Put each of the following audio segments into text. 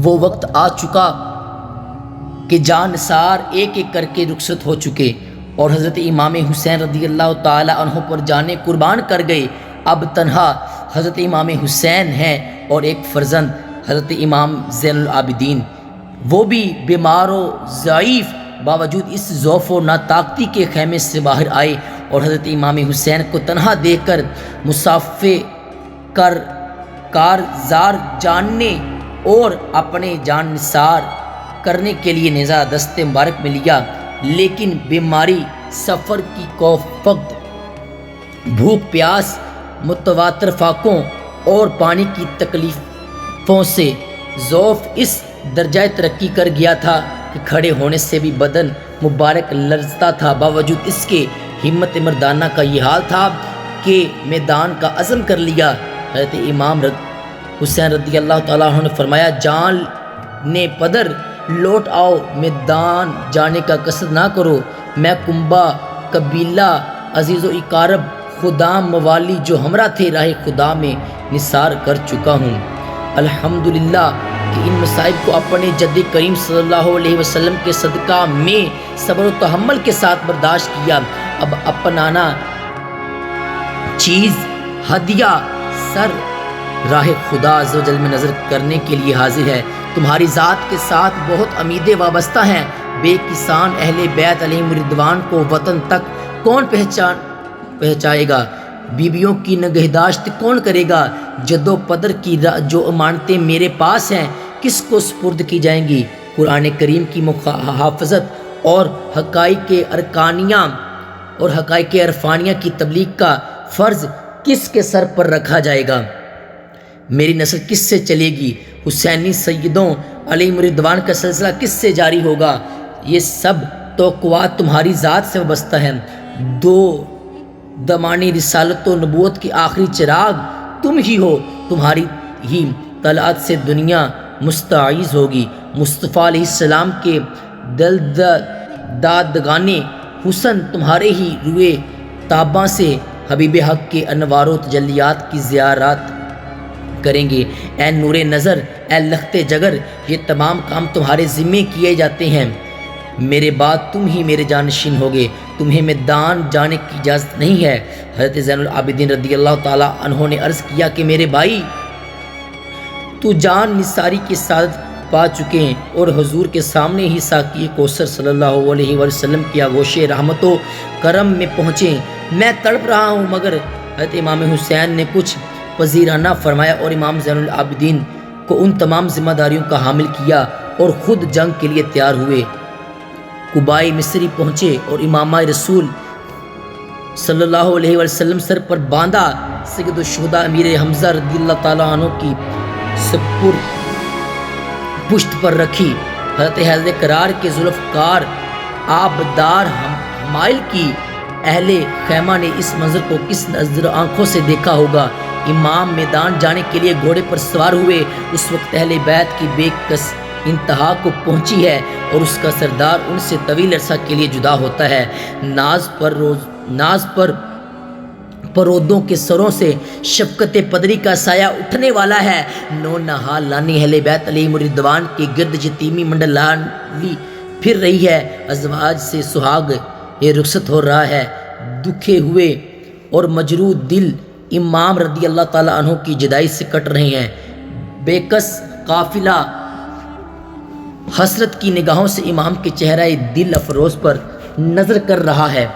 وہ وقت آ چکا کہ جان نثار ایک ایک کر کے رخصت ہو چکے اور حضرت امام حسین رضی اللہ تعالی عنہ پر جانیں قربان کر گئے۔ اب تنہا حضرت امام حسین ہیں اور ایک فرزند حضرت امام زین العابدین، وہ بھی بیمار و ضعیف، باوجود اس ضعف و ناطاقتی کے خیمے سے باہر آئے اور حضرت امام حسین کو تنہا دیکھ کر مصافحے کارزار جاننے اور اپنے جان نثار کرنے کے لیے نیزہ دست مبارک میں لیا، لیکن بیماری، سفر کی کوفت، بھوک پیاس، متواتر فاقوں اور پانی کی تکلیفوں سے ضعف اس درجہ ترقی کر گیا تھا کہ کھڑے ہونے سے بھی بدن مبارک لرزتا تھا۔ باوجود اس کے ہمت مردانہ کا یہ حال تھا کہ میدان کا عزم کر لیا۔ حضرت امام حسین رضی اللہ تعالیٰ عنہ نے فرمایا، جان نے پدر لوٹ آؤ، میدان جانے کا قصد نہ کرو، میں کنبہ قبیلہ عزیز و اقارب خدام موالی جو ہمراہ تھے راہ خدا میں نثار کر چکا ہوں۔ الحمدللہ کہ ان مصائب کو اپنے جد کریم صلی اللہ علیہ وسلم کے صدقہ میں صبر و تحمل کے ساتھ برداشت کیا۔ اب اپنانا چیز ہدیہ سر راہ خدا عز و جل میں نظر کرنے کے لیے حاضر ہے۔ تمہاری ذات کے ساتھ بہت امیدیں وابستہ ہیں۔ بے کسان اہل بیت علیہم الرضوان کو وطن تک کون پہنچائے گا؟ بیویوں کی نگہداشت کون کرے گا؟ جد و پدر کی جو امانتیں میرے پاس ہیں کس کو سپرد کی جائیں گی؟ قرآن کریم کی محافظت اور حقائق ارکانیہ اور حقائق عرفانیہ کی تبلیغ کا فرض کس کے سر پر رکھا جائے گا؟ میری نسل کس سے چلے گی؟ حسینی سیدوں علیہم الرضوان کا سلسلہ کس سے جاری ہوگا؟ یہ سب توقعات تمہاری ذات سے وابستہ ہیں۔ دو دمانی رسالت و نبوت کی آخری چراغ تم ہی ہو، تمہاری ہی طلعت سے دنیا مستعیض ہوگی۔ مصطفیٰ علیہ السلام کے دادگان حسن تمہارے ہی روئے تاباں سے حبیب حق کے انوار و تجلیات کی زیارات کریں گے۔ اے نور نظر، اے لخت جگر، یہ تمام کام تمہارے ذمے کیے جاتے ہیں۔ میرے بعد تم ہی میرے جانشین ہوگے، تمہیں میدان جانے کی اجازت نہیں ہے۔ حضرت زین العابدین رضی اللہ تعالی عنہ نے عرض کیا کہ میرے بھائی، تو جان نثاری کی سعادت پا چکے ہیں اور حضور کے سامنے ہی ساقی کوثر صلی اللہ علیہ وسلم کی آغوش رحمت و کرم میں پہنچے۔ میں تڑپ رہا ہوں، مگر حضرت امام حسین نے کچھ پذیرانہ فرمایا اور امام زین العابدین کو ان تمام ذمہ داریوں کا حامل کیا اور خود جنگ کے لیے تیار ہوئے۔ قبائے مصری پہنچے اور امامہ رسول صلی اللہ علیہ وسلم سر پر باندھا۔ سید الشہداء امیر حمزہ رضی اللہ تعالیٰ عنہ کی سپر پشت پر رکھی۔ حضرت حیدر کرار کے ذوالفقار آبدار حمائل کی اہل خیمہ نے اس منظر کو کس نظر آنکھوں سے دیکھا ہوگا۔ امام میدان جانے کے لیے گھوڑے پر سوار ہوئے۔ اس وقت اہل بیت کی بے کس انتہا کو پہنچی ہے اور اس کا سردار ان سے طویل عرصہ کے لیے جدا ہوتا ہے۔ ناز پر پرودوں کے سروں سے شفقت پدری کا سایہ اٹھنے والا ہے۔ نو نہال لانی اہل بیت علیہم الرضوان کے گرد یتیمی منڈلالی پھر رہی ہے۔ ازواج سے سہاگ یہ رخصت ہو رہا ہے۔ دکھے ہوئے اور مجروح دل امام رضی اللہ تعالیٰ عنہ کی جدائی سے کٹ رہے ہیں۔ بے کس قافلہ حسرت کی نگاہوں سے امام کے چہرہ دل افروز پر نظر کر رہا ہے۔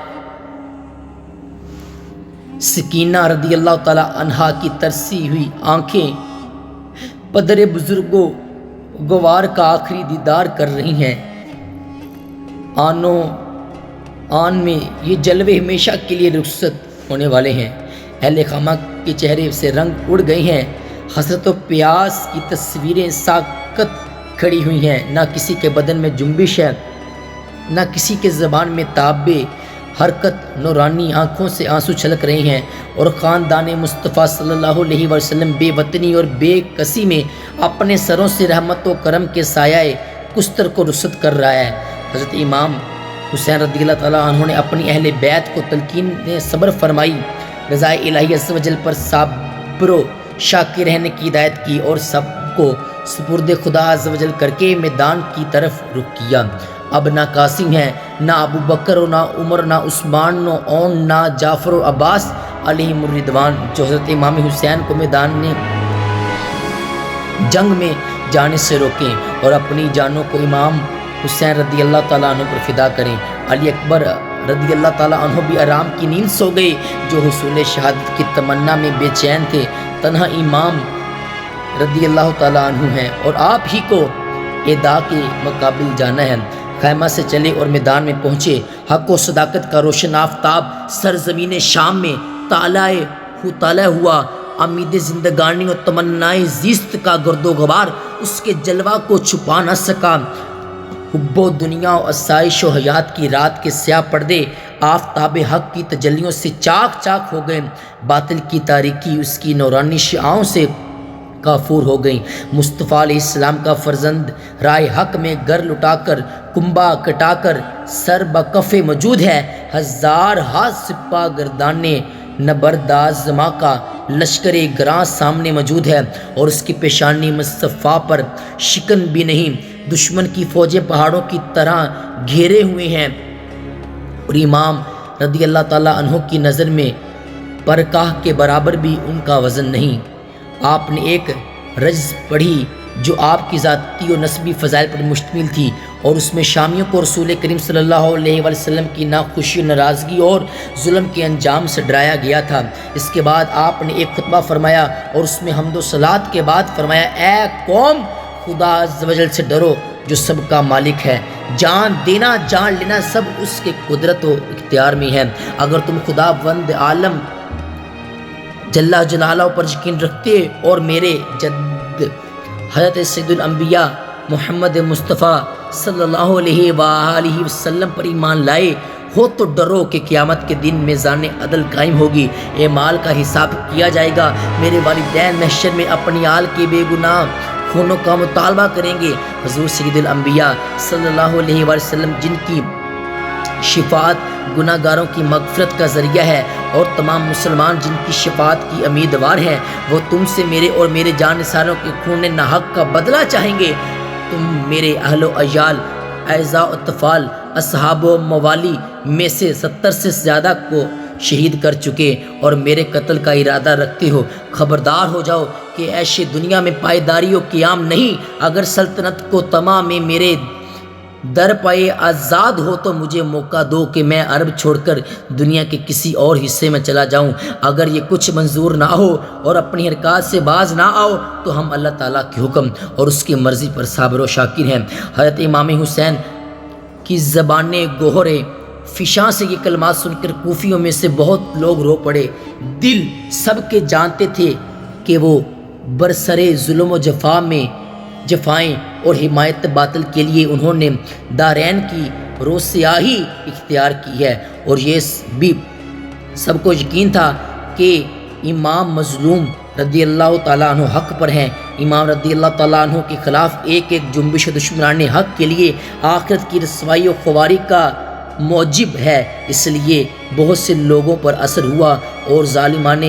سکینہ رضی اللہ تعالیٰ عنہا کی ترسی ہوئی آنکھیں پدر بزرگوں گوار کا آخری دیدار کر رہی ہیں۔ آن میں یہ جلوے ہمیشہ کے لیے رخصت ہونے والے ہیں۔ اہل خیمہ کے چہرے سے رنگ اڑ گئے ہیں۔ حسرت و پیاس کی تصویریں ساکت کھڑی ہوئی ہیں۔ نہ کسی کے بدن میں جنبش ہے، نہ کسی کے زبان میں تاب حرکت۔ نورانی آنکھوں سے آنسو چھلک رہے ہیں اور خاندان مصطفیٰ صلی اللہ علیہ وسلم بے وطنی اور بے کسی میں اپنے سروں سے رحمت و کرم کے سایہ کستر کو رخصت کر رہا ہے۔ حضرت امام حسین رضی اللہ تعالیٰ عنہ نے اپنی اہل بیت کو تلقین صبر فرمائی، رضا الہی عز و جل پر صابر و شاکر رہنے کی ہدایت کی اور کو سپرد خدا عز و جل کر کے میدان کی طرف رخ کیا۔ اب نہ قاسم ہے، نہ ابو بکر و نہ عمر، نہ عثمان، نہ اون، نہ جعفر و عباس علیہم الرضوان، جو حضرت امام حسین کو میدان جنگ میں جانے سے روکیں اور اپنی جانوں کو امام حسین رضی اللہ تعالیٰ عنہ پر فدا کریں۔ علی اکبر رضی اللہ تعالیٰ عنہ بھی آرام کی نیند سو گئے، جو حصول شہادت کی تمنا میں بے چین تھے۔ تنہا امام رضی اللہ تعالیٰ عنہ ہیں اور آپ ہی کو ادا کے مقابل جانا ہے۔ خیمہ سے چلے اور میدان میں پہنچے۔ حق و صداقت کا روشن آفتاب سرزمین شام میں طالع ہوا۔ امید زندگانی و تمنائے زیست کا گرد و غبار اس کے جلوہ کو چھپا نہ سکا۔ حب و دنیا و آسائش و حیات کی رات کے سیاہ پردے آفتاب حق کی تجلیوں سے چاک چاک ہو گئے۔ باطل کی تاریکی اس کی نورانی شعاؤں سے کافور ہو گئیں۔ مصطفیٰ علیہ السلام کا فرزند رائے حق میں گر لٹا کر، کنبہ کٹا کر سر بکف موجود ہے۔ ہزار ہاتھ سپہ گردانے نبردازما کا لشکر گراں سامنے موجود ہے اور اس کی پیشانی مصطفیٰ پر شکن بھی نہیں۔ دشمن کی فوجیں پہاڑوں کی طرح گھیرے ہوئے ہیں اور امام رضی اللہ تعالیٰ عنہ کی نظر میں پرکاہ کے برابر بھی ان کا وزن نہیں۔ آپ نے ایک رجز پڑھی جو آپ کی ذاتی و نسبی فضائل پر مشتمل تھی اور اس میں شامیوں کو رسول کریم صلی اللہ علیہ وآلہ وسلم کی ناخوشی، ناراضگی اور ظلم کے انجام سے ڈرایا گیا تھا۔ اس کے بعد آپ نے ایک خطبہ فرمایا اور اس میں حمد و صلات کے بعد فرمایا، اے قوم، خدا عز و جل سے ڈرو جو سب کا مالک ہے۔ جان دینا، جان لینا سب اس کے قدرت و اختیار میں ہے۔ اگر تم خدا بند عالم جل جلالہ پر یقین رکھتے اور میرے جد حضرت سید الانبیاء محمد مصطفیٰ صلی اللہ علیہ وآلہ وسلم پر ایمان لائے ہو تو ڈرو کہ قیامت کے دن میزان عدل قائم ہوگی، اعمال کا حساب کیا جائے گا۔ میرے والدین محشر میں اپنی آل کے بے گناہ خونوں کا مطالبہ کریں گے۔ حضور سید الانبیاء صلی اللہ علیہ وآلہ وسلم جن کی شفاعت گناہ گاروں کی مغفرت کا ذریعہ ہے اور تمام مسلمان جن کی شفاعت کی امیدوار ہیں، وہ تم سے میرے اور میرے جان نثاروں کے خون ناحق کا بدلہ چاہیں گے۔ تم میرے اہل و عیال، اعزاء و اطفال، اصحاب و موالی میں سے 70 سے زیادہ کو شہید کر چکے اور میرے قتل کا ارادہ رکھتے ہو۔ خبردار ہو جاؤ کہ ایشی دنیا میں پائیداری و قیام نہیں۔ اگر سلطنت کو طمع میں میرے در پائے آزاد ہو تو مجھے موقع دو کہ میں عرب چھوڑ کر دنیا کے کسی اور حصے میں چلا جاؤں۔ اگر یہ کچھ منظور نہ ہو اور اپنی حرکات سے باز نہ آؤ تو ہم اللہ تعالیٰ کے حکم اور اس کی مرضی پر صابر و شاکر ہیں۔ حضرت امام حسین کی زبان گوہر فشاں سے یہ کلمات سن کر کوفیوں میں سے بہت لوگ رو پڑے۔ دل سب کے جانتے تھے کہ وہ برسرے ظلم و جفائیں اور حمایت باطل کے لیے انہوں نے دارین کی روسیاہی اختیار کی ہے، اور یہ بھی سب کو یقین تھا کہ امام مظلوم رضی اللہ تعالیٰ عنہ حق پر ہیں۔ امام رضی اللہ تعالیٰ عنہ کے خلاف ایک ایک جنبش دشمنان حق کے لیے آخرت کی رسوائی و خواری کا موجب ہے۔ اس لیے بہت سے لوگوں پر اثر ہوا اور ظالمان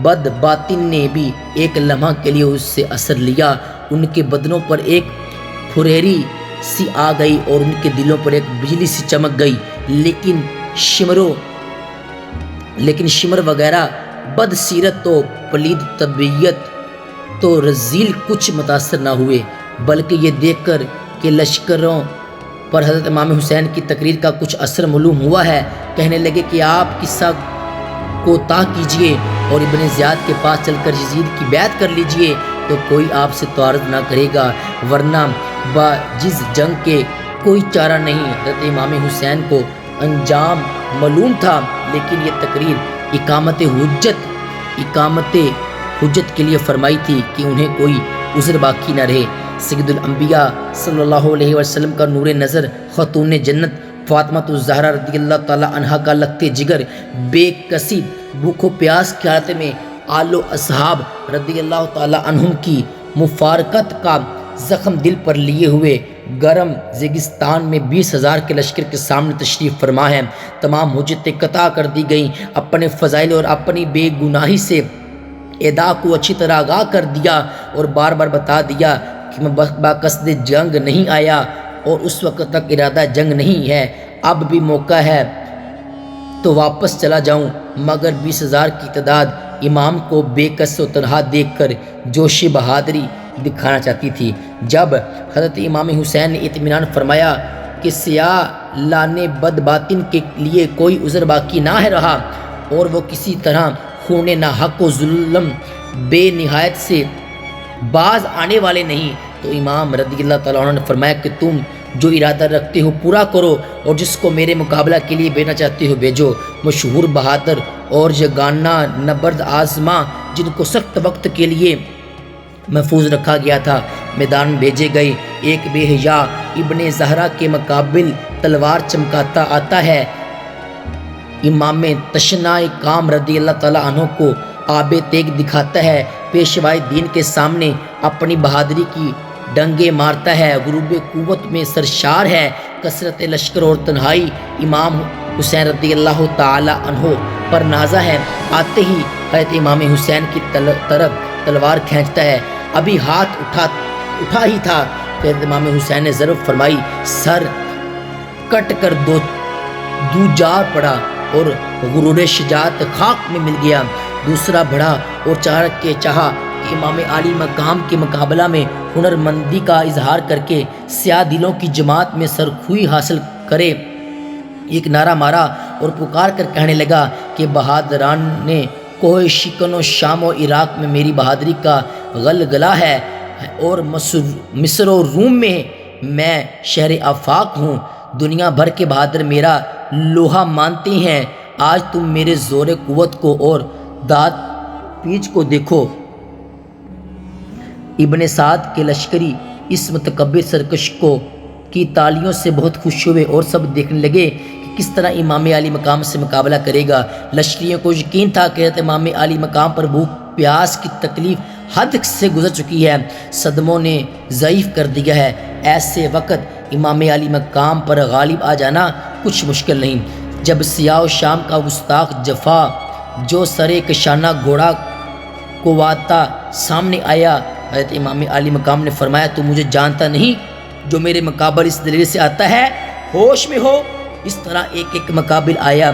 بد باطن نے بھی ایک لمحہ کے لیے اس سے اثر لیا۔ ان کے بدنوں پر ایک پھریری سی آ گئی اور ان کے دلوں پر ایک بجلی سی چمک گئی، لیکن شمر وغیرہ بد سیرت تو پلید طبیعت تو رذیل کچھ متاثر نہ ہوئے، بلکہ یہ دیکھ کر کہ لشکروں پر حضرت امام حسین کی تقریر کا کچھ اثر معلوم ہوا ہے، کہنے لگے کہ آپ قصہ کو طے کیجئے اور ابن زیاد کے پاس چل کر یزید کی بیعت کر لیجئے تو کوئی آپ سے تعارض نہ کرے گا، ورنہ باجز جنگ کے کوئی چارہ نہیں۔ حضرت امام حسین کو انجام معلوم تھا، لیکن یہ تقریر اقامت حجت کے لیے فرمائی تھی کہ انہیں کوئی عذر باقی نہ رہے۔ سید الانبیاء صلی اللہ علیہ وسلم کا نور نظر خاتون جنت فاطمہ الزہرا رضی اللہ تعالی عنہا کا لگتے جگر بے کسی بھوک و پیاس کی حالت میں آل و اصحاب رضی اللہ تعالی عنہم کی مفارقت کا زخم دل پر لیے ہوئے گرم ریگستان میں 20,000 کے لشکر کے سامنے تشریف فرما ہے۔ تمام حجتیں قطع کر دی گئیں۔ اپنے فضائل اور اپنی بے گناہی سے ادا کو اچھی طرح آگاہ کر دیا اور بار بار بتا دیا کہ میں باقصد جنگ نہیں آیا اور اس وقت تک ارادہ جنگ نہیں ہے، اب بھی موقع ہے تو واپس چلا جاؤں، مگر 20,000 کی تعداد امام کو بے کس و تنہا دیکھ کر جوش بہادری دکھانا چاہتی تھی۔ جب حضرت امام حسین نے اطمینان فرمایا کہ سیاہ لانے بد باطن کے لیے کوئی عذر باقی نہ ہے رہا اور وہ کسی طرح خون ناحق و ظلم بے نہایت سے باز آنے والے نہیں، تو امام رضی اللہ تعالیٰ عنہ نے فرمایا کہ تم جو ارادہ رکھتے ہو پورا کرو اور جس کو میرے مقابلہ کے لیے بھیجنا چاہتے ہو بھیجو۔ مشہور بہادر اور یگانہ نبرد آزماں جن کو سخت وقت کے لیے محفوظ رکھا گیا تھا میدان میں بھیجے گئے۔ ایک بے حیا ابن زہرا کے مقابل تلوار چمکاتا آتا ہے، امام تشنع کام رضی اللہ تعالیٰ عنہ کو آب تیغ دکھاتا ہے، پیشوائے دین کے سامنے اپنی بہادری کی ڈنگے مارتا ہے، غروب قوت میں سرشار ہے، کثرت لشکر اور تنہائی امام حسین رضی اللہ تعالیٰ عنہ پر نازا ہے۔ آتے ہی حضرت امام حسین کی طرف تلوار کھینچتا ہے، ابھی ہاتھ اٹھا ہی تھا کہ حضرت امام حسین نے ضرب فرمائی، سر کٹ کر دو جار پڑا اور غرور شجاعت خاک میں مل گیا۔ دوسرا بڑھا اور چاہا کہ امام عالی مقام کے مقابلہ میں ہنر مندی کا اظہار کر کے سیاہ دلوں کی جماعت میں سرخوئی حاصل کرے۔ ایک نعرہ مارا اور پکار کر کہنے لگا کہ بہادران نے کوہ شکن و شام و عراق میں میری بہادری کا غلغلہ ہے اور مصر و روم میں شہر آفاق ہوں، دنیا بھر کے بہادر میرا لوہا مانتے ہیں، آج تم میرے زور قوت کو اور داد پیچ کو دیکھو۔ ابن سعد کے لشکری اس متکبر سرکش کی تالیوں سے بہت خوش ہوئے اور سب دیکھنے لگے کہ کس طرح امام علی مقام سے مقابلہ کرے گا۔ لشکریوں کو یقین تھا کہ حضرت امام علی مقام پر بھوک پیاس کی تکلیف حد سے گزر چکی ہے، صدموں نے ضعیف کر دیا ہے، ایسے وقت امام علی مقام پر غالب آ جانا کچھ مشکل نہیں۔ جب سیاہ و شام کا گستاخ جفا جو سرے کشانہ گھوڑا قواتا سامنے آیا، حضرت امام علی مقام نے فرمایا، تو مجھے جانتا نہیں جو میرے مقابل اس دلیل سے آتا ہے ہوش میں ہو۔ اس طرح ایک ایک مقابل آیا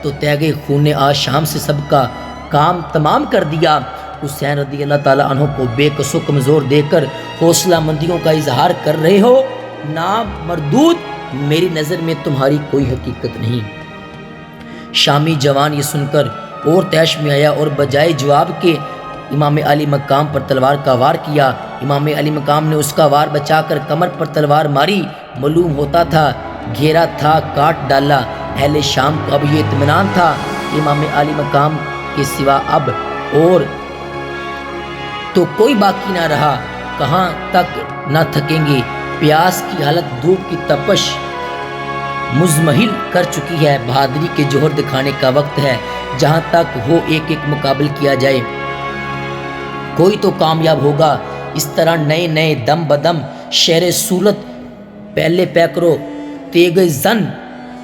تو تیغ خون شام سے سب کا کام تمام کر دیا۔ حسین رضی اللہ تعالیٰ عنہ کو بے کس و کمزور دے کر حوصلہ مندیوں کا اظہار کر رہے ہو، نام مردود، میری نظر میں تمہاری کوئی حقیقت نہیں۔ شامی جوان یہ سن کر اور تیش میں آیا اور بجائے جواب کے امام علی مقام پر تلوار کا وار کیا۔ امام علی مقام نے اس کا وار بچا کر کمر پر تلوار ماری، معلوم ہوتا تھا گھیرا تھا کاٹ ڈالا۔ اہل شام کو اب یہ اطمینان تھا کہ امام علی مقام کے سوا اب اور تو کوئی باقی نہ رہا، کہاں تک نہ تھکیں گے، پیاس کی حالت دھوپ کی تپش مزمحل کر چکی ہے، بہادری کے جوہر دکھانے کا وقت ہے، جہاں تک ہو ایک ایک مقابل کیا جائے، کوئی تو کامیاب ہوگا۔ اس طرح نئے نئے دم بدم شہر سولت پہلے پیکرو تیغ زن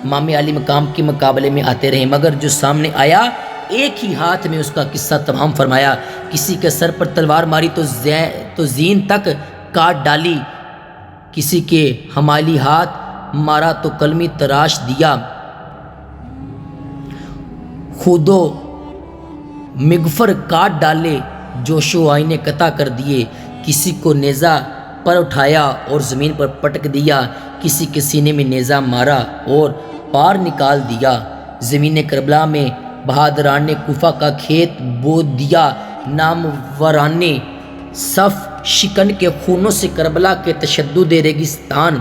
امام علی مقام کے مقابلے میں آتے رہے، مگر جو سامنے آیا ایک ہی ہاتھ میں اس کا قصہ تمام فرمایا۔ کسی کے سر پر تلوار ماری تو زین تک کاٹ ڈالی، کسی کے ہمالی ہاتھ مارا تو کلمی تراش دیا، خودو مغفر کاٹ ڈالے، جوش و آئینے قطع کر دیے، کسی کو نیزہ پر اٹھایا اور زمین پر پٹک دیا، کسی کے سینے میں نیزہ مارا اور پار نکال دیا۔ زمین کربلا میں بہادران نے کوفہ کا کھیت بو دیا، ناموران نے صف شکن کے خونوں سے کربلا کے تشدد ریگستان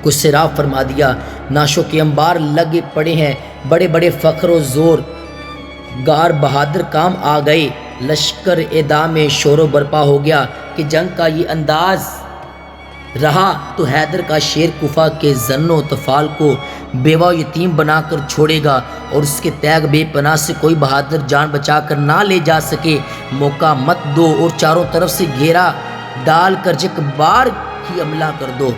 کو سیراب فرما دیا، نعشوں کے انبار لگے پڑے ہیں، بڑے بڑے فخر و زور گار بہادر کام آ گئے، لشکر ادا میں شور و برپا ہو گیا کہ جنگ کا یہ انداز رہا تو حیدر کا شیر کوفہ کے زن و طفال کو بیوہ یتیم بنا کر چھوڑے گا اور اس کے تیغ بے پناہ سے کوئی بہادر جان بچا کر نہ لے جا سکے، موقع مت دو اور چاروں طرف سے گھیرا ڈال کر یک بار ہی حملہ کر دو۔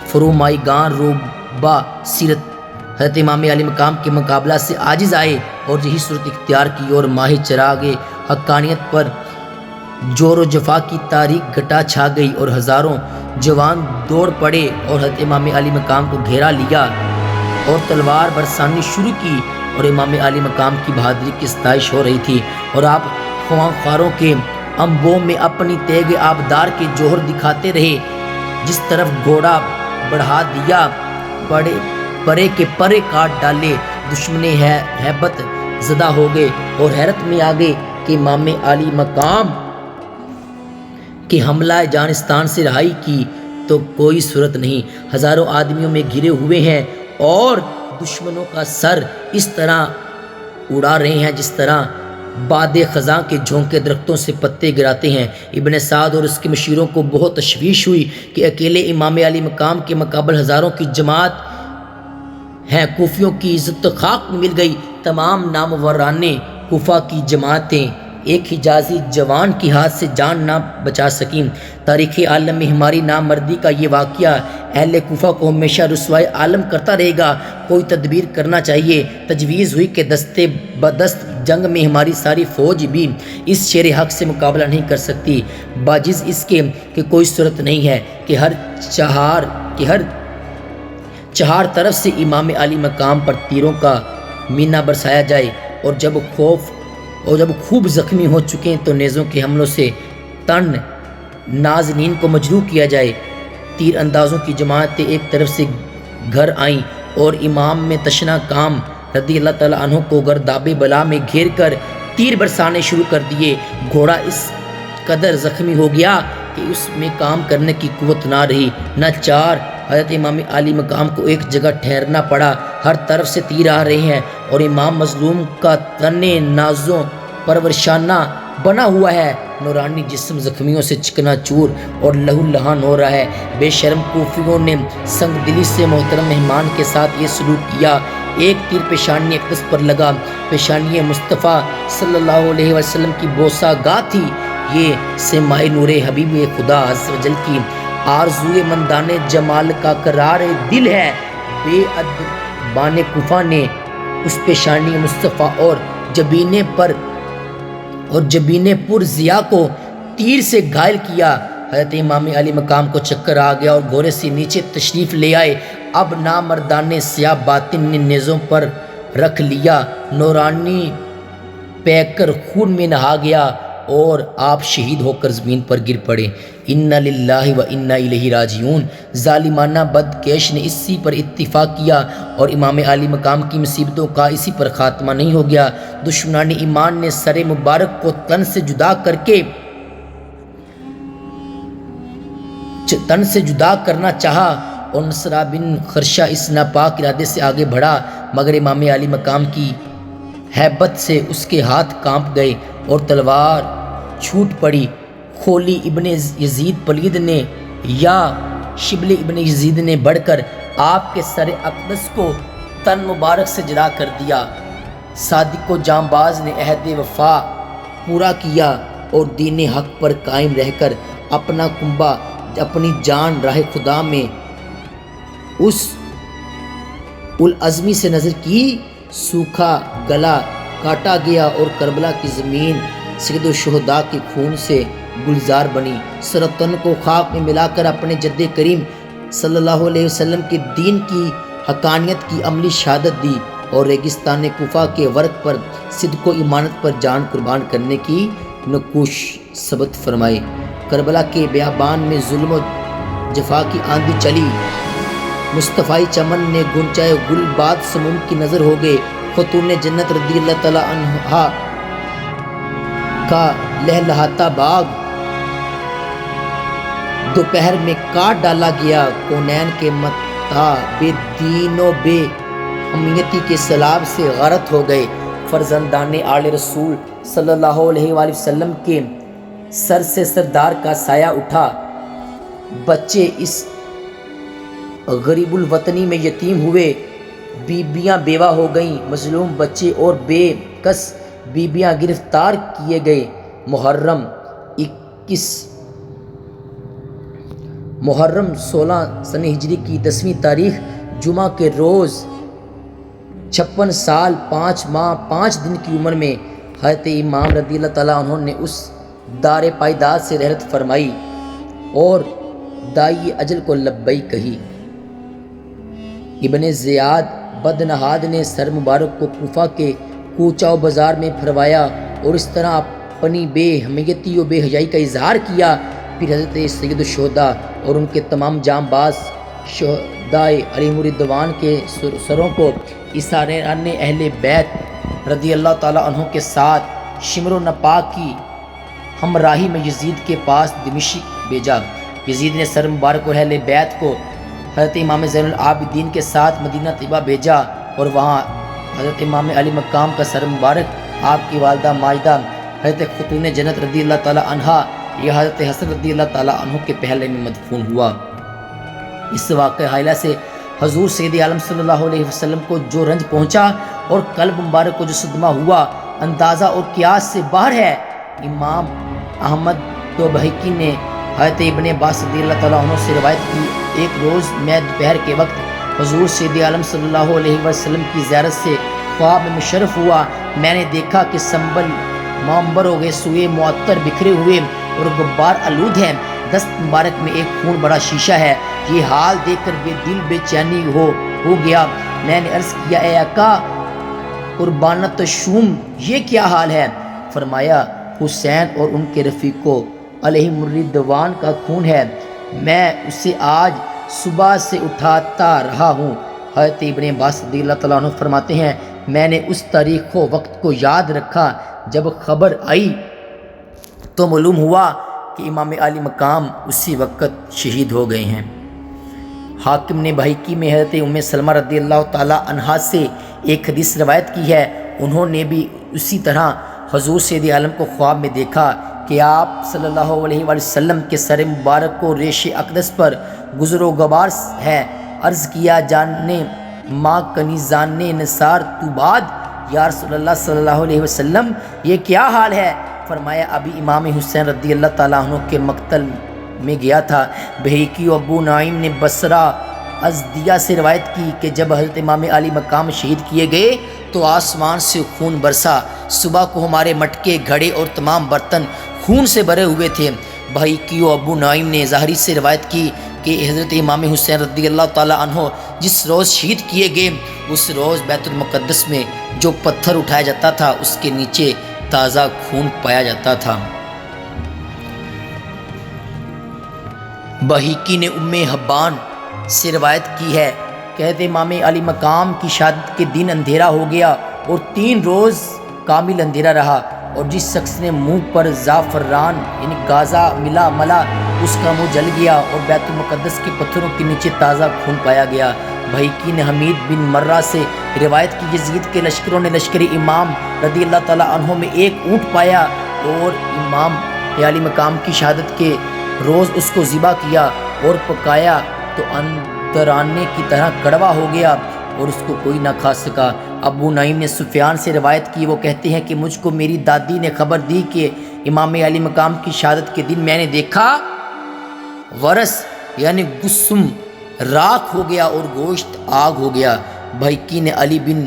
فرومائی گان روبا سیرت حضرت امام علی مقام کے مقابلہ سے عاجز آئے اور یہی صورت اختیار کی اور ماہ چراغ حقانیت پر جور و جفا کی تاریخ گھٹا چھا گئی اور ہزاروں جوان دوڑ پڑے اور حضرت امام علی مقام کو گھیرا لیا اور تلوار برسانی شروع کی اور امام علی مقام کی بہادری کی ستائش ہو رہی تھی اور آپ خواہوں کے انبوں میں اپنی تیغ آبدار کے جوہر دکھاتے رہے۔ جس طرف گھوڑا بڑھا دیا پرے کے پرے کاٹ ڈالے، دشمن ہیبت زدہ ہو گئے اور حیرت میں آ گئے کہ امام علی مقام کہ حملہ جانستان سے رہائی کی تو کوئی صورت نہیں، ہزاروں آدمیوں میں گھرے ہوئے ہیں اور دشمنوں کا سر اس طرح اڑا رہے ہیں جس طرح باد خزاں کے جھونکے درختوں سے پتے گراتے ہیں۔ ابن سعد اور اس کے مشیروں کو بہت تشویش ہوئی کہ اکیلے امام علی مقام کے مقابل ہزاروں کی جماعت ہیں۔ کوفیوں کی عزت خاک میں مل گئی، تمام ناموران کوفہ کی جماعتیں ایک حجازی جوان کی ہاتھ سے جان نہ بچا سکیں۔ تاریخ عالم میں ہماری نامردی کا یہ واقعہ اہل کوفہ کو ہمیشہ رسوائے عالم کرتا رہے گا۔ کوئی تدبیر کرنا چاہیے۔ تجویز ہوئی کہ دستے بدست جنگ میں ہماری ساری فوج بھی اس شیر حق سے مقابلہ نہیں کر سکتی، باجز اس کے کہ کوئی صورت نہیں ہے کہ ہر چہار طرف سے امام علی مقام پر تیروں کا مینہ برسایا جائے اور جب خوب زخمی ہو چکے تو نیزوں کے حملوں سے تن نازنین کو مجروح کیا جائے۔ تیر اندازوں کی جماعتیں ایک طرف سے گھر آئیں اور امام میں تشنا کام رضی اللہ تعالیٰ عنہ کو گرداب بلا میں گھیر کر تیر برسانے شروع کر دیے۔ گھوڑا اس قدر زخمی ہو گیا کہ اس میں کام کرنے کی قوت نہ رہی، نہ چار۔ حضرت امام علی مقام کو ایک جگہ ٹھہرنا پڑا، ہر طرف سے تیر آ رہے ہیں اور امام مظلوم کا تن نازوں پرورشانہ بنا ہوا ہے، نورانی جسم زخمیوں سے چکنا چور اور لہو لہان ہو رہا ہے۔ بے شرم کوفیوں نے سنگ دلی سے محترم مہمان کے ساتھ یہ سلوک کیا۔ ایک تیر پیشانی اقدس پر لگا، پیشانی مصطفیٰ صلی اللہ علیہ وسلم کی بوسہ گاہ تھی۔ یہ سماع نور حبیب خدا عز و جل کی آرزوئے مندان جمال کا قرار دل ہے۔ بے ادبان کوفہ نے اس پیشانی مصطفیٰ اور جبینے پر ضیا کو تیر سے گھائل کیا۔ حضرت امام علی مقام کو چکر آ گیا اور گھوڑے سے نیچے تشریف لے آئے۔ اب نامردان سیاہ باطن نے نیزوں پر رکھ لیا، نورانی پہ کر خون میں نہا گیا اور آپ شہید ہو کر زمین پر گر پڑے۔ انا للہ و انا الیہ راجعون۔ ظالمانہ بدکیش نے اسی پر اتفاق کیا اور امام علی مقام کی مصیبتوں کا اسی پر خاتمہ نہیں ہو گیا۔ دشمنان ایمان نے سر مبارک کو تن سے جدا کرنا چاہا اور نصرہ بن خرشہ اس ناپاک ارادے سے آگے بڑھا، مگر امام علی مقام کی ہیبت سے اس کے ہاتھ کانپ گئے اور تلوار چھوٹ پڑی۔ خولی ابن یزید پلید نے یا شبل ابن یزید نے بڑھ کر آپ کے سر اقدس کو تن مبارک سے جدا کر دیا۔ صادق و جانباز نے عہد وفا پورا کیا اور دین حق پر قائم رہ کر اپنا کنبہ اپنی جان راہ خدا میں اس العزمی سے نظر کی۔ سوکھا گلا کاٹا گیا اور کربلا کی زمین سید الشہداء کے خون سے گلزار بنی۔ سرطن کو خاک میں ملا کر اپنے جد کریم صلی اللہ علیہ وسلم کے دین کی حقانیت کی عملی شہادت دی اور ریگستان کوفہ کے ورق پر صدق و ایمانت پر جان قربان کرنے کی نکوش ثبت فرمائی۔ کربلا کے بیابان میں ظلم و جفا کی آندھی چلی، مصطفی چمن نے گنچائے گل باد سموم کی نظر ہو گئے۔ خاتون جنت رضی اللہ تعالی عنہا کا لہلہاتا باغ دوپہر میں کاٹ ڈالا گیا۔ کونین کے متا بے دین و بے حمیتی کے سیلاب سے غارت ہو گئے۔ فرزندان آل رسول صلی اللہ علیہ وآلہ وسلم کے سر سے سردار کا سایہ اٹھا۔ بچے اس غریب الوطنی میں یتیم ہوئے، بیویاں بیوہ ہو گئیں، مظلوم بچے اور بے کس بیویاں گرفتار کیے گئے۔ محرم 16 سن ہجری کی 10ویں تاریخ جمعہ کے روز 56 سال 5 ماہ 5 دن کی عمر میں حضرت امام رضی اللہ تعالیٰ عنہ نے اس دار پائیدار سے رحلت فرمائی اور دائی اجل کو لبیک کہی۔ ابن زیاد بدنہاد نے سر مبارک کو کوفہ کے کوچہ و بازار میں پھروایا اور اس طرح اپنی بے حمیتی و بے حیائی کا اظہار کیا۔ پھر حضرت سید الشہداء اور ان کے تمام جاں باز شہدائے علیہم الرضوان کے سروں کو اساران اہل بیت رضی اللہ تعالیٰ عنہ کے ساتھ شمر و نپا کی ہمراہی میں یزید کے پاس دمشق بھیجا۔ یزید نے سر مبارک اور اہل بیت کو حضرت امام زین العابدین کے ساتھ مدینہ طیبہ بھیجا اور وہاں حضرت امام علی مقام کا سر مبارک آپ کی والدہ ماجدہ حضرت خاتون جنت رضی اللہ تعالیٰ عنہا یا حضرت حسن رضی اللہ تعالیٰ عنہ کے پہلے میں مدفون ہوا۔ اس واقعہ حائلہ سے حضور سید عالم صلی اللہ علیہ وسلم کو جو رنج پہنچا اور قلب مبارک کو جو صدمہ ہوا اندازہ اور قیاس سے باہر ہے۔ امام احمد و بہقی نے حضرت ابن عباس رضی اللہ تعالیٰ عنہ سے روایت کی، ایک روز میں دوپہر کے وقت حضور سید عالم صلی اللہ علیہ وسلم کی زیارت سے خواب میں مشرف ہوا۔ میں نے دیکھا کہ سنبل معمبر ہو گئے، سوئے معطر بکھرے ہوئے اور غبار آلود ہیں، دست مبارک میں ایک خون بڑا شیشہ ہے۔ یہ حال دیکھ کر دل بے چینی ہو گیا۔ میں نے عرض کیا، اے آقا قربانت شوم، یہ کیا حال ہے؟ فرمایا، حسین اور ان کے رفیقوں علیہم الرضوان کا خون ہے، میں اسے آج صبح سے اٹھاتا رہا ہوں۔ حضرت ابن عباس رضی اللہ تعالیٰ عنہ فرماتے ہیں، میں نے اس تاریخ و وقت کو یاد رکھا، جب خبر آئی تو معلوم ہوا کہ امام علی مقام اسی وقت شہید ہو گئے ہیں۔ حاکم نے بہقی میں حضرت ام سلمہ رضی اللہ تعالیٰ عنہا سے ایک حدیث روایت کی ہے، انہوں نے بھی اسی طرح حضور سید عالم کو خواب میں دیکھا کہ آپ صلی اللہ علیہ وآلہ وسلم کے سر مبارک کو ریش اقدس پر گزر و غبار ہے۔ عرض کیا، جانے ماں کنیزان نثار تو بعد، یا رسول اللہ صلی اللہ علیہ وسلم یہ کیا حال ہے؟ فرمایا، ابھی امام حسین رضی اللہ تعالیٰ عنہ کے مقتل میں گیا تھا۔ بہقی و ابو نعیم نے بصرہ ازدیہ سے روایت کی کہ جب حضرت امام علی مقام شہید کیے گئے تو آسمان سے خون برسا، صبح کو ہمارے مٹکے، گھڑے اور تمام برتن خون سے بھرے ہوئے تھے۔ بہقی و ابو نعیم نے ظاہری سے روایت کی کہ حضرت امام حسین رضی اللہ تعالیٰ عنہ جس روز شہید کیے گئے اس روز بیت المقدس میں جو پتھر اٹھایا جاتا تھا اس کے نیچے تازہ خون پایا جاتا تھا۔ بہقی نے ام حبان سے روایت کی ہے، کہتے امام علی مقام کی شہادت کے دن اندھیرا ہو گیا اور 3 روز کامل اندھیرا رہا، اور جس شخص نے منہ پر زعفران یعنی گازا ملا اس کا منہ جل گیا اور بیت المقدس کے پتھروں کے نیچے تازہ خون پایا گیا۔ بہقی نے حمید بن مرہ سے روایت کی، یزید کے لشکروں نے لشکر امام رضی اللہ تعالیٰ عنہ میں ایک اونٹ پایا اور امام علی مقام کی شہادت کے روز اس کو ذبح کیا اور پکایا تو اندرانے کی طرح کڑوا ہو گیا اور اس کو کوئی نہ کھا سکا۔ ابو نعیم نے سفیان سے روایت کی، وہ کہتے ہیں کہ مجھ کو میری دادی نے خبر دی کہ امام علی مقام کی شہادت کے دن میں نے دیکھا ورس یعنی گسم راکھ ہو گیا اور گوشت آگ ہو گیا۔ بہقی نے علی بن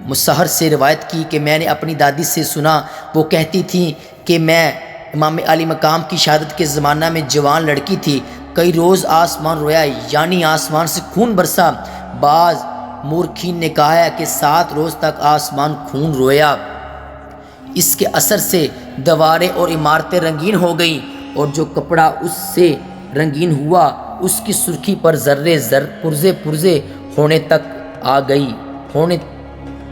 مسہر سے روایت کی کہ میں نے اپنی دادی سے سنا، وہ کہتی تھیں کہ میں امام علی مقام کی شہادت کے زمانہ میں جوان لڑکی تھی، کئی روز آسمان رویا یعنی آسمان سے خون برسا۔ بعض مورخین نے کہا ہے کہ 7 روز تک آسمان خون رویا، اس کے اثر سے دیواریں اور عمارتیں رنگین ہو گئیں اور جو کپڑا اس سے رنگین ہوا اس کی سرخی پر ذرے پرزے ہونے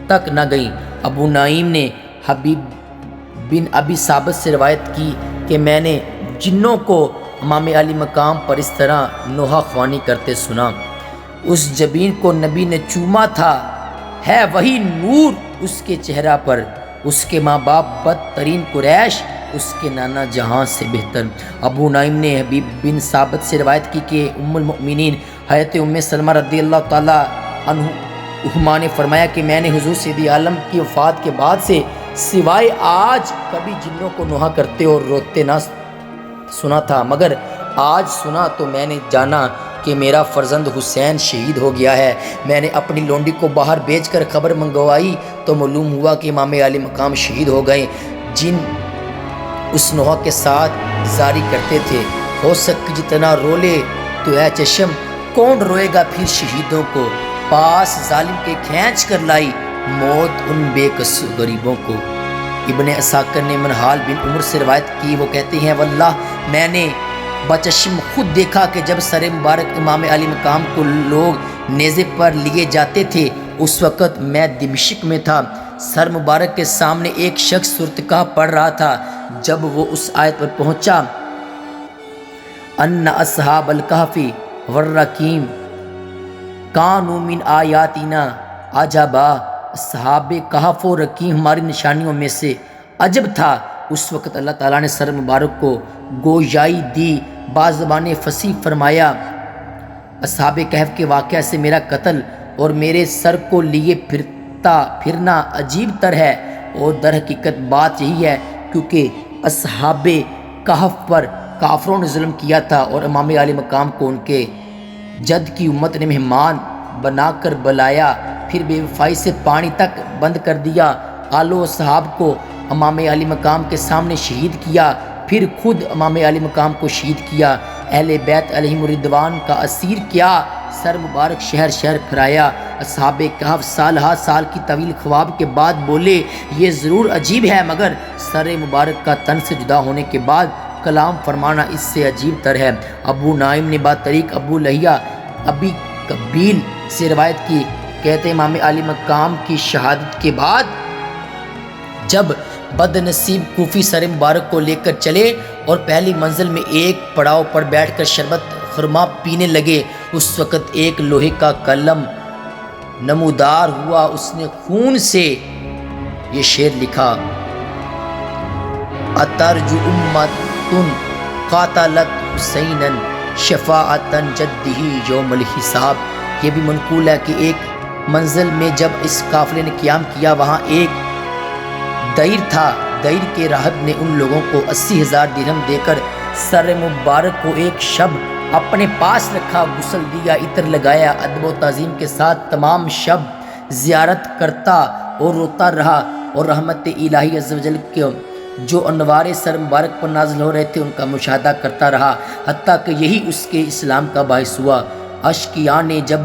تک نہ گئی۔ ابو نعیم نے حبیب بن ابی ثابت سے روایت کی کہ میں نے جنوں کو امام علی مقام پر اس طرح نوحہ خوانی کرتے سنا، اس جبین کو نبی نے چوما تھا، ہے وہی نور اس کے چہرہ پر، اس کے ماں باپ بدترین قریش، اس کے نانا جہاں سے بہتر۔ ابو نعیم نے حبیب بن ثابت سے روایت کی کہ ام المؤمنین حضرت ام سلمہ رضی اللہ تعالیٰ عنہما نے فرمایا کہ میں نے حضور سید عالم کی وفات کے بعد سے سوائے آج کبھی جنوں کو نوحہ کرتے اور روتے نہ سنا تھا، مگر آج سنا تو میں نے جانا کہ میرا فرزند حسین شہید ہو گیا ہے۔ میں نے اپنی لونڈی کو باہر بھیج کر خبر منگوائی تو معلوم ہوا کہ امام علی مقام شہید ہو گئے، جن اس نوحہ کے ساتھ زاری کرتے تھے۔ ہو سکے جتنا رو لے تو اے چشم، کون روئے گا پھر شہیدوں کو؟ پاس ظالم کے کھینچ کر لائی موت ان بے کس غریبوں کو۔ ابن اساکر نے منہال بن عمر سے روایت کی، وہ کہتے ہیں واللہ میں نے بچشم خود دیکھا کہ جب سر مبارک امام علی مقام کو لوگ نیزے پر لیے جاتے تھے، اس وقت میں دمشق میں تھا۔ سر مبارک کے سامنے ایک شخص صورتحال پڑھ رہا تھا۔ جب وہ اس آیت پر پہنچا ان اصحاب الکہف والرقیم کانوا من آیاتنا عجبا، اصحاب کہف و رقیم ہماری نشانیوں میں سے عجب تھا۔ اس وقت اللہ تعالیٰ نے سر مبارک کو گویائی دی، بازبان فصیح فرمایا اصحاب کہف کے واقعہ سے میرا قتل اور میرے سر کو لیے پھرنا عجیب تر ہے، اور در حقیقت بات یہی ہے کیونکہ اصحاب کہف پر کافروں نے ظلم کیا تھا اور امام علی مقام کو ان کے جد کی امت نے مہمان بنا کر بلایا، پھر بے وفائی سے پانی تک بند کر دیا، آل و اصحاب کو امام علی مقام کے سامنے شہید کیا، پھر خود امام علی مقام کو شہید کیا، اہل بیت علیہم الرضوان کا اسیر کیا، سر مبارک شہر شہر پھرایا۔ اصحاب کہف سال ہا سال کی طویل خواب کے بعد بولے یہ ضرور عجیب ہے، مگر سر مبارک کا تن سے جدا ہونے کے بعد کلام فرمانا اس سے عجیب تر ہے۔ ابو نعیم نے بطریق ابو لہیہ ابی قبیل سے روایت کی، کہتے امام علی مقام کی شہادت کے بعد جب بد نصیب کوفی سر مبارک کو لے کر چلے اور پہلی منزل میں ایک پڑاؤ پر بیٹھ کر شربت خرما پینے لگے، اس وقت ایک لوہے کا قلم نمودار ہوا، اس نے خون سے یہ شعر لکھا اترجو امتن قاتلت حسینا شفاعتا جدہ یوم الحساب۔ یہ بھی منقول ہے کہ ایک منزل میں جب اس قافلے نے قیام کیا، وہاں ایک دیر تھا، دیر کے راہب نے ان لوگوں کو 80,000 درہم دے کر سر مبارک کو ایک شب اپنے پاس رکھا، غسل دیا، عطر لگایا، ادب و تعظیم کے ساتھ تمام شب زیارت کرتا اور روتا رہا، اور رحمت الہی عز و جل کے جو انوار سر مبارک پر نازل ہو رہے تھے ان کا مشاہدہ کرتا رہا، حتیٰ کہ یہی اس کے اسلام کا باعث ہوا۔ اشقیاء نے جب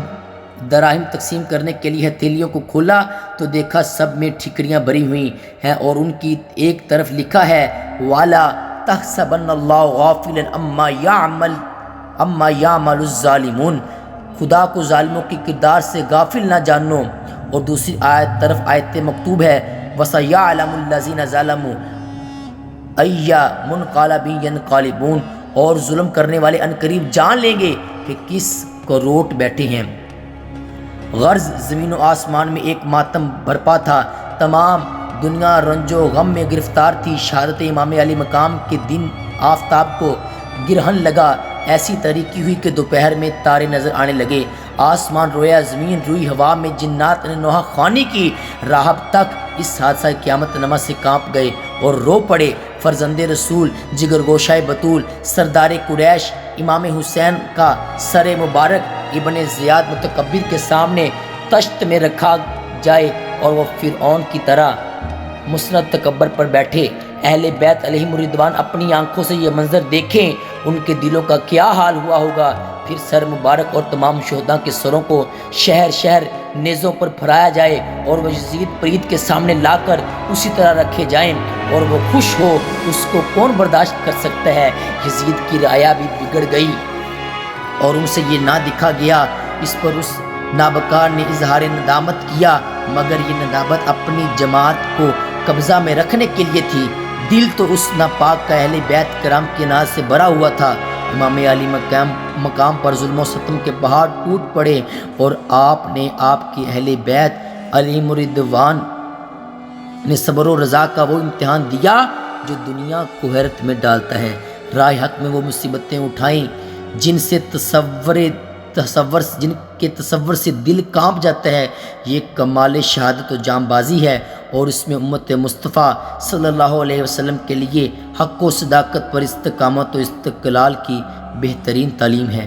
دراہم تقسیم کرنے کے لیے ہتھیلیوں کو کھولا تو دیکھا سب میں ٹھکریاں بھری ہوئی ہیں، اور ان کی ایک طرف لکھا ہے وَلَا تَحْسَبَنَّ اللَّهَ غَافِلًا عَمَّا يَعْمَلُ الظَّالِمُونَ، خدا کو ظالموں کی کردار سے غافل نہ جانو، اور دوسری طرف آیت مکتوب ہے وَسَيَعْلَمُ الَّذِينَ ظَلَمُوا أَيَّ مُنْقَلَبٍ يَنْقَلِبُونَ، اور ظلم کرنے والے عنقریب جان لیں گے کہ کس کو روٹ بیٹھے ہیں۔ غرض زمین و آسمان میں ایک ماتم برپا تھا، تمام دنیا رنج و غم میں گرفتار تھی۔ شہادت امام علی مقام کے دن آفتاب کو گرہن لگا، ایسی تاریکی ہوئی کہ دوپہر میں تارے نظر آنے لگے، آسمان رویا، زمین روئی، ہوا میں جنات نے نوحہ خوانی کی، راہب تک اس حادثہ قیامت نما سے کانپ گئے اور رو پڑے۔ فرزند رسول، جگر گوشہ بطول، سردار قریش امام حسین کا سر مبارک ابن زیاد متکبر کے سامنے تشت میں رکھا جائے اور وہ فرعون کی طرح مسند تکبر پر بیٹھے، اہل بیت علیہم الرضوان اپنی آنکھوں سے یہ منظر دیکھیں، ان کے دلوں کا کیا حال ہوا ہوگا۔ پھر سر مبارک اور تمام شہداء کے سروں کو شہر شہر نیزوں پر پھرایا جائے اور وہ یزید پرید کے سامنے لا کر اسی طرح رکھے جائیں، اور وہ خوش ہو، اس کو کون برداشت کر سکتا ہے۔ یزید کی رعایا بھی بگڑ گئی اور ان سے یہ نہ دکھا گیا۔ اس پر اس نابکار نے اظہار ندامت کیا، مگر یہ ندامت اپنی جماعت کو قبضہ میں رکھنے کے لیے تھی، دل تو اس ناپاک کا اہل بیت کرام کے ناز سے بھرا ہوا تھا۔ امام علی مقام پر ظلم و ستم کے پہاڑ ٹوٹ پڑے، اور آپ نے آپ کے اہل بیت علیہم الرضوان نے صبر و رضا کا وہ امتحان دیا جو دنیا کو حیرت میں ڈالتا ہے، راہ حق میں وہ مصیبتیں اٹھائیں جن کے تصور سے دل کانپ جاتا ہے۔ یہ کمال شہادت و جام بازی ہے، اور اس میں امت مصطفیٰ صلی اللہ علیہ وسلم کے لیے حق و صداقت پر استقامت و استقلال کی بہترین تعلیم ہے۔